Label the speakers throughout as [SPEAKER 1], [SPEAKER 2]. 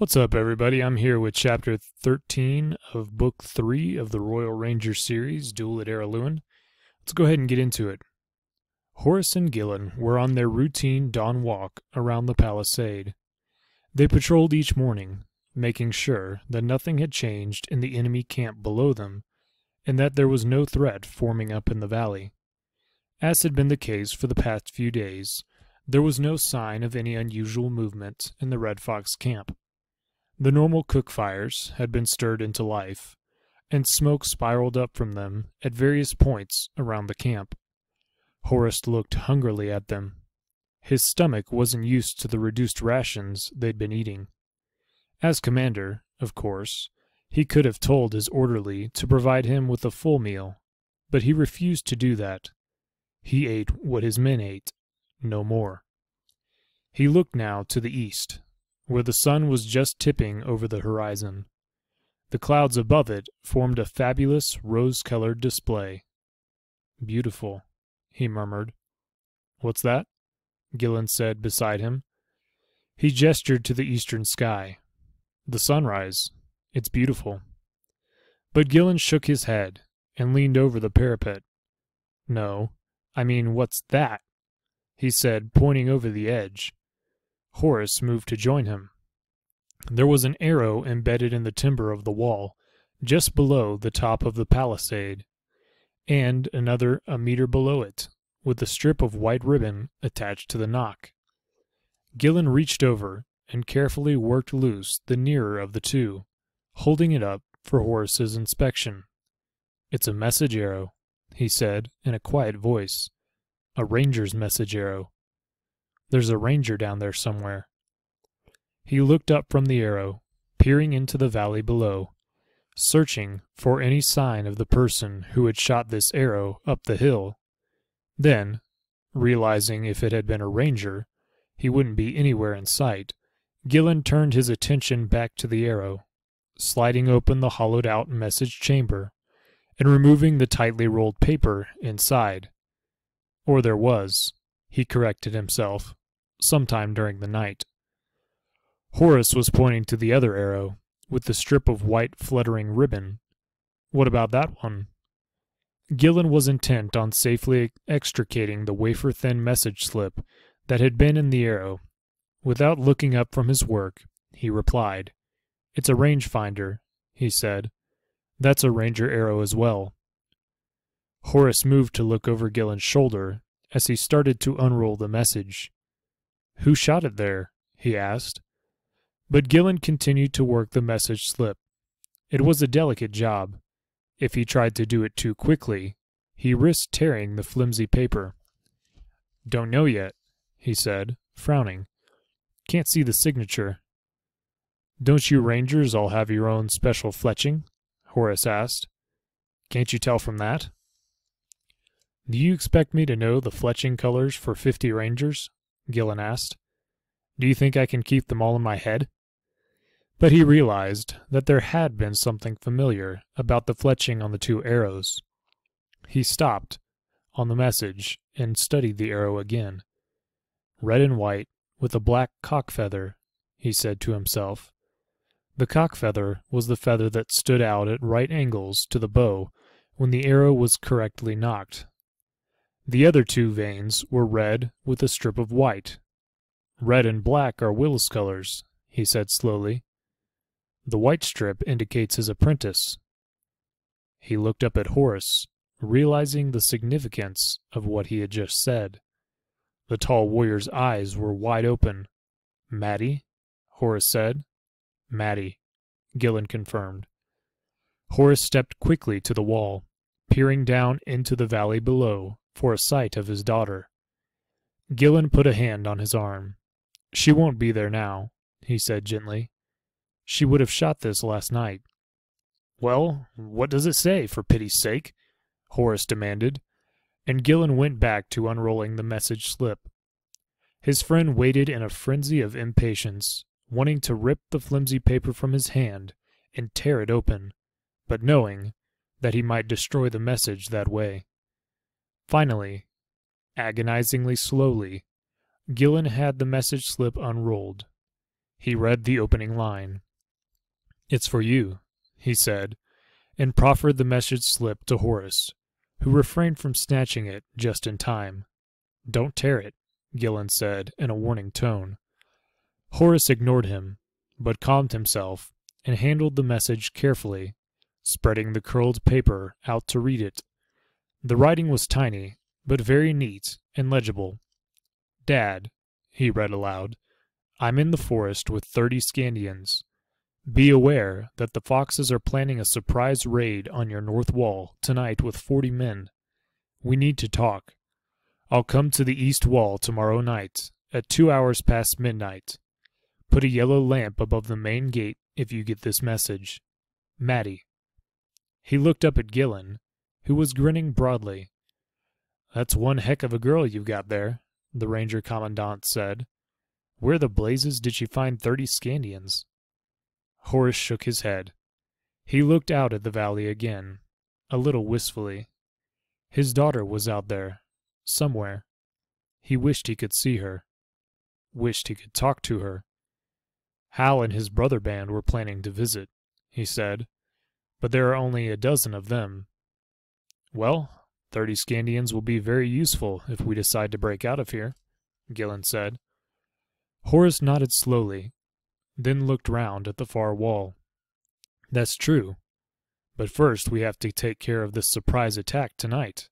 [SPEAKER 1] What's up, everybody? I'm here with Chapter 13 of Book 3 of the Royal Ranger series, Duel at Araluen. Let's go ahead and get into it. Horace and Gillen were on their routine dawn walk around the palisade. They patrolled each morning, making sure that nothing had changed in the enemy camp below them, and that there was no threat forming up in the valley. As had been the case for the past few days, there was no sign of any unusual movement in the Red Fox camp. The normal cook fires had been stirred into life, and smoke spiraled up from them at various points around the camp. Horace looked hungrily at them. His stomach wasn't used to the reduced rations they'd been eating. As commander, of course, he could have told his orderly to provide him with a full meal, but he refused to do that. He ate what his men ate, no more. He looked now to the east, where the sun was just tipping over the horizon. The clouds above it formed a fabulous rose-colored display. "Beautiful," he murmured. "What's that?" Gillen said beside him. He gestured to the eastern sky. "The sunrise. It's beautiful." But Gillen shook his head and leaned over the parapet. "No, I mean, what's that?" he said, pointing over the edge. Horace moved to join him. There was an arrow embedded in the timber of the wall, just below the top of the palisade, and another a meter below it, with a strip of white ribbon attached to the nock. Gillen reached over and carefully worked loose the nearer of the two, holding it up for Horace's inspection. "It's a message arrow," he said in a quiet voice. "A ranger's message arrow. There's a ranger down there somewhere." He looked up from the arrow, peering into the valley below, searching for any sign of the person who had shot this arrow up the hill. Then, realizing if it had been a ranger, he wouldn't be anywhere in sight, Gillen turned his attention back to the arrow, sliding open the hollowed-out message chamber, and removing the tightly rolled paper inside. Or there was, he corrected himself, sometime during the night. Horace was pointing to the other arrow, with the strip of white fluttering ribbon. "What about that one?" Gillen was intent on safely extricating the wafer-thin message slip that had been in the arrow. Without looking up from his work, he replied, "It's a rangefinder," he said. "That's a ranger arrow as well." Horace moved to look over Gillen's shoulder as he started to unroll the message. "Who shot it there?" he asked. But Gillen continued to work the message slip. It was a delicate job. If he tried to do it too quickly, he risked tearing the flimsy paper. "Don't know yet," he said, frowning. "Can't see the signature." "Don't you rangers all have your own special fletching?" Horace asked. "Can't you tell from that?" "Do you expect me to know the fletching colors for 50 rangers?" Gillen asked. "Do you think I can keep them all in my head?" But he realized that there had been something familiar about the fletching on the two arrows. He stopped on the message and studied the arrow again. "Red and white, with a black cock feather," he said to himself. The cock feather was the feather that stood out at right angles to the bow when the arrow was correctly nocked. The other two veins were red with a strip of white. "Red and black are Will's colors," he said slowly. "The white strip indicates his apprentice." He looked up at Horace, realizing the significance of what he had just said. The tall warrior's eyes were wide open. "Matty?" Horace said. "Matty," Gillen confirmed. Horace stepped quickly to the wall, peering down into the valley below for a sight of his daughter. Gillen put a hand on his arm. "She won't be there now," he said gently. "She would have shot this last night." "Well, what does it say, for pity's sake?" Horace demanded, and Gillen went back to unrolling the message slip. His friend waited in a frenzy of impatience, wanting to rip the flimsy paper from his hand and tear it open, but knowing that he might destroy the message that way. Finally, agonizingly slowly, Gillen had the message slip unrolled. He read the opening line. "It's for you," he said, and proffered the message slip to Horace, who refrained from snatching it just in time. "Don't tear it," Gillen said in a warning tone. Horace ignored him, but calmed himself and handled the message carefully, spreading the curled paper out to read it. The writing was tiny, but very neat and legible. "Dad," he read aloud, "I'm in the forest with 30 Scandians. Be aware that the Foxes are planning a surprise raid on your north wall tonight with 40 men. We need to talk. I'll come to the east wall tomorrow night at 2 hours past midnight. Put a yellow lamp above the main gate if you get this message. Maddie." He looked up at Gillen, who was grinning broadly. "That's one heck of a girl you've got there," the Ranger Commandant said. "Where the blazes did she find 30 Scandians?" Horace shook his head. He looked out at the valley again, a little wistfully. His daughter was out there, somewhere. He wished he could see her. Wished he could talk to her. "Hal and his brother band were planning to visit," he said, "but there are only a dozen of them." "Well, 30 Scandians will be very useful if we decide to break out of here," Gillen said. Horace nodded slowly, then looked round at the far wall. "That's true. But first we have to take care of this surprise attack tonight."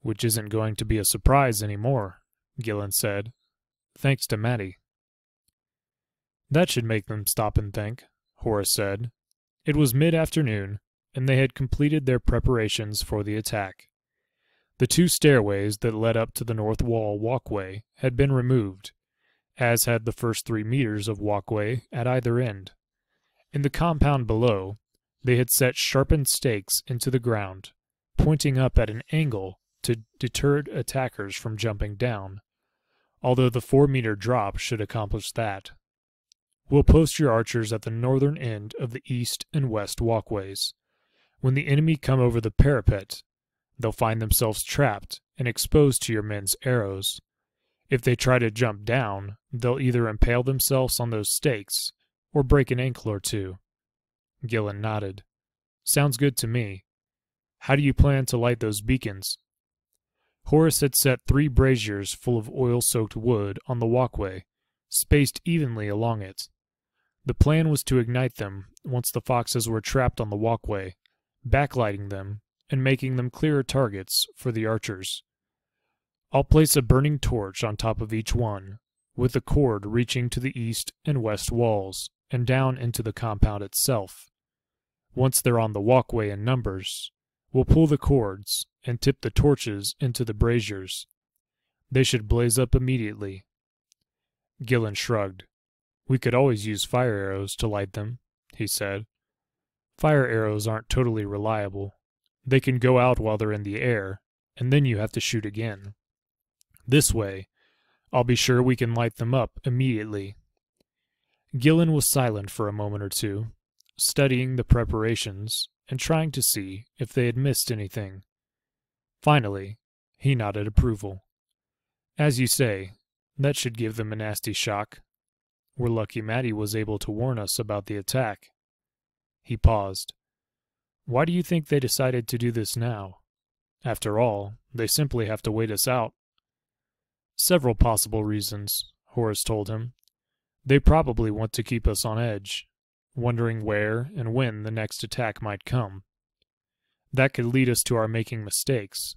[SPEAKER 1] "Which isn't going to be a surprise anymore," Gillen said, "thanks to Maddie." "That should make them stop and think," Horace said. It was mid-afternoon, and they had completed their preparations for the attack. The 2 stairways that led up to the north wall walkway had been removed, as had the first 3 meters of walkway at either end. In the compound below, they had set sharpened stakes into the ground, pointing up at an angle to deter attackers from jumping down, although the 4-meter drop should accomplish that. "We'll post your archers at the northern end of the east and west walkways. When the enemy come over the parapet, they'll find themselves trapped and exposed to your men's arrows. If they try to jump down, they'll either impale themselves on those stakes or break an ankle or 2. Gillen nodded. "Sounds good to me. How do you plan to light those beacons?" Horace had set 3 braziers full of oil-soaked wood on the walkway, spaced evenly along it. The plan was to ignite them once the Foxes were trapped on the walkway, backlighting them and making them clearer targets for the archers. "I'll place a burning torch on top of each one, with a cord reaching to the east and west walls and down into the compound itself. Once they're on the walkway in numbers, we'll pull the cords and tip the torches into the braziers. They should blaze up immediately." Gillen shrugged. "We could always use fire arrows to light them," he said. "Fire arrows aren't totally reliable. They can go out while they're in the air, and then you have to shoot again. This way, I'll be sure we can light them up immediately." Gillen was silent for a moment or 2, studying the preparations and trying to see if they had missed anything. Finally, he nodded approval. "As you say, that should give them a nasty shock. We're lucky Maddie was able to warn us about the attack." He paused. "Why do you think they decided to do this now? After all, they simply have to wait us out." "Several possible reasons," Horace told him. "They probably want to keep us on edge, wondering where and when the next attack might come. That could lead us to our making mistakes.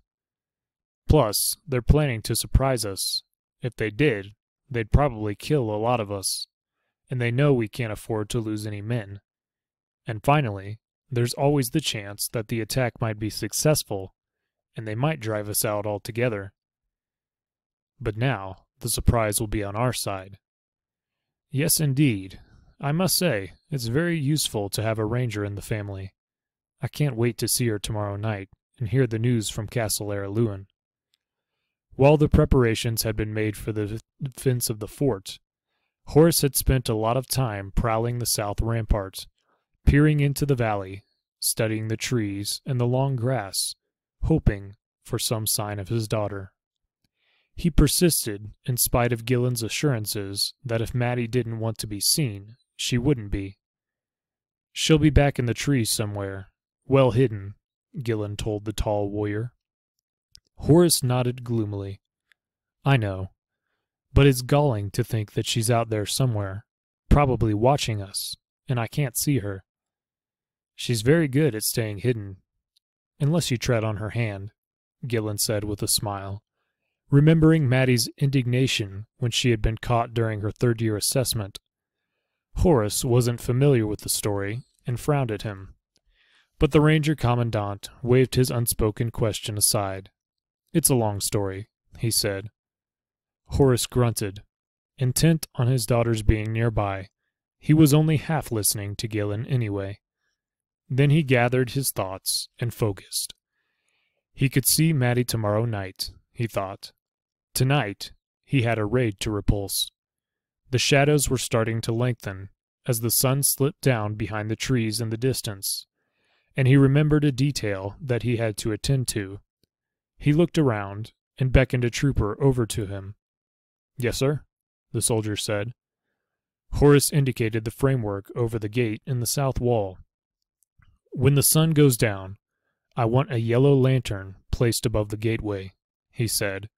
[SPEAKER 1] Plus, they're planning to surprise us. If they did, they'd probably kill a lot of us, and they know we can't afford to lose any men. And finally, there's always the chance that the attack might be successful, and they might drive us out altogether. But now, the surprise will be on our side." "Yes, indeed. I must say, it's very useful to have a ranger in the family. I can't wait to see her tomorrow night and hear the news from Castle Araluen." While the preparations had been made for the defense of the fort, Horace had spent a lot of time prowling the south rampart, peering into the valley, studying the trees and the long grass, hoping for some sign of his daughter. He persisted, in spite of Gillen's assurances that if Maddie didn't want to be seen, she wouldn't be. "She'll be back in the trees somewhere, well hidden," Gillen told the tall warrior. Horace nodded gloomily. "I know, but it's galling to think that she's out there somewhere, probably watching us, and I can't see her. She's very good at staying hidden, unless you tread on her hand," Gillen said with a smile, remembering Maddie's indignation when she had been caught during her third-year assessment. Horace wasn't familiar with the story and frowned at him, but the Ranger Commandant waved his unspoken question aside. "It's a long story," he said. Horace grunted, intent on his daughter's being nearby. He was only half listening to Gillen anyway. Then he gathered his thoughts and focused. He could see Maddie tomorrow night, he thought. Tonight, he had a raid to repulse. The shadows were starting to lengthen as the sun slipped down behind the trees in the distance, and he remembered a detail that he had to attend to. He looked around and beckoned a trooper over to him. "Yes, sir," the soldier said. Horace indicated the framework over the gate in the south wall. "When the sun goes down, I want a yellow lantern placed above the gateway," he said.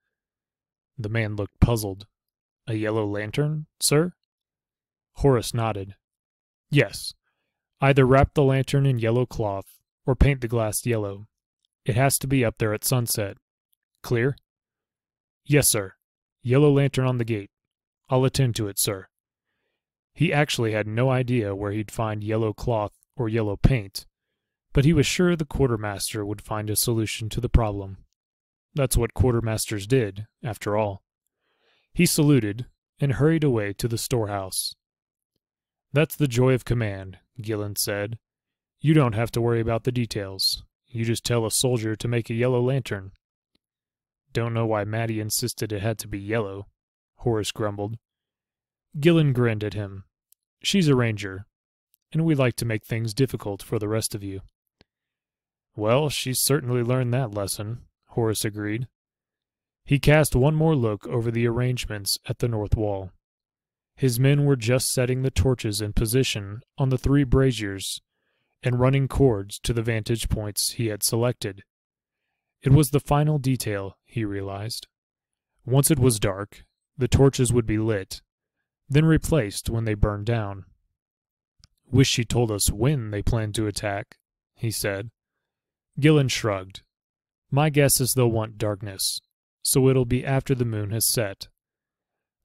[SPEAKER 1] The man looked puzzled. "A yellow lantern, sir?" Horace nodded. "Yes. Either wrap the lantern in yellow cloth or paint the glass yellow. It has to be up there at sunset. Clear?" "Yes, sir. Yellow lantern on the gate. I'll attend to it, sir." He actually had no idea where he'd find yellow cloth or yellow paint, but he was sure the quartermaster would find a solution to the problem. That's what quartermasters did, after all. He saluted and hurried away to the storehouse. "That's the joy of command," Gillen said. "You don't have to worry about the details. You just tell a soldier to make a yellow lantern." "Don't know why Maddie insisted it had to be yellow," Horace grumbled. Gillen grinned at him. "She's a ranger, and we like to make things difficult for the rest of you." "Well, she's certainly learned that lesson," Horace agreed. He cast one more look over the arrangements at the north wall. His men were just setting the torches in position on the 3 braziers and running cords to the vantage points he had selected. It was the final detail, he realized. Once it was dark, the torches would be lit, then replaced when they burned down. "Wish she told us when they planned to attack," he said. Gillen shrugged. "My guess is they'll want darkness, so it'll be after the moon has set.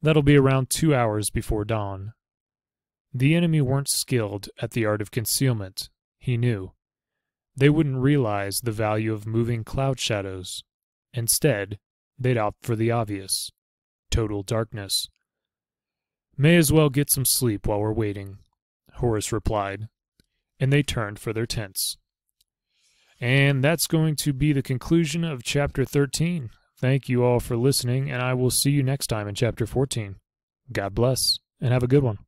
[SPEAKER 1] That'll be around 2 hours before dawn." The enemy weren't skilled at the art of concealment, he knew. They wouldn't realize the value of moving cloud shadows. Instead, they'd opt for the obvious: total darkness. "May as well get some sleep while we're waiting," Horace replied, and they turned for their tents. And that's going to be the conclusion of Chapter 13. Thank you all for listening, and I will see you next time in Chapter 14. God bless, and have a good one.